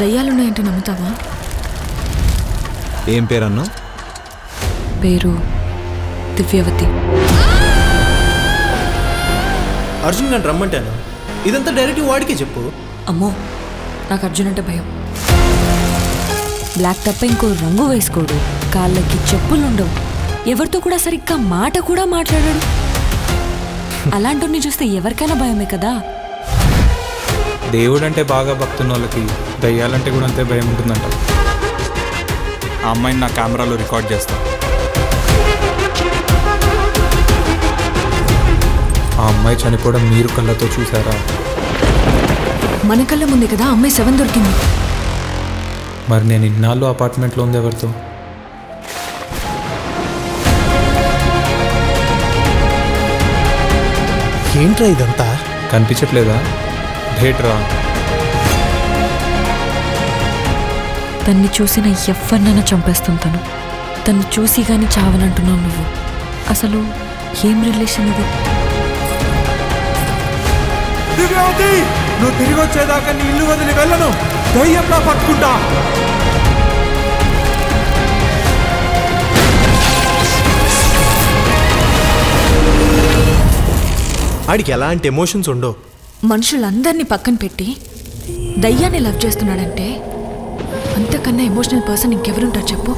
దయ్యాలున్నాయంటే నమ్ముతావా? ఏం పేరన్నా? పేరు దివ్యవతి. అర్జున్ నన్ను రమ్మంటాను. ఇదంతా డైరెక్ట్ వాడికి చెప్పు. అమ్మో, నాకు అర్జున్ అంటే భయం. బ్లాక్ తప్ప ఇంకో రంగు వేసుకోడు, కాళ్ళకి చెప్పులు ఉండవు, ఎవరితో కూడా సరిగ్గా మాట కూడా మాట్లాడాడు. అలాంటిని చూస్తే ఎవరికైనా భయమే కదా. దేవుడు అంటే బాగా భక్తున్న వాళ్ళకి దయ్యాలంటే కూడా అంతే భయం ఉంటుందంట. ఆ అమ్మాయిని నా కెమెరాలో రికార్డ్ చేస్తా. ఆ అమ్మాయి చనిపోవడం మీరు కళ్ళతో చూసారా? మన కళ్ళ ముందే కదా అమ్మాయి శవం దొరికింది. మరి నేను ఇన్నాళ్ళు అపార్ట్మెంట్లో ఉంది ఎవరితో? ఏంట్రా ఇదంతా? కనిపించట్లేదా? థియేటరా? తన్ని చూసిన ఎవరినైనా చంపేస్తుంటాను. తన్ని చూసి కానీ చావనంటున్నావు నువ్వు. అసలు ఏం రిలేషన్ ఇది? దివ్యవతి, నువ్వు తిరిగి వచ్చేదాకా నీ ఇల్లు వదిలి వెళ్ళను. దయ్యంలా పట్టుకుంటా. ఆడికి ఎలాంటి ఎమోషన్స్ ఉండవు. మనుషులందరినీ పక్కన పెట్టి దయ్యాన్ని లవ్ చేస్తున్నాడంటే అంతకన్నా ఎమోషనల్ పర్సన్ ఇంకెవరుంటారు చెప్పు?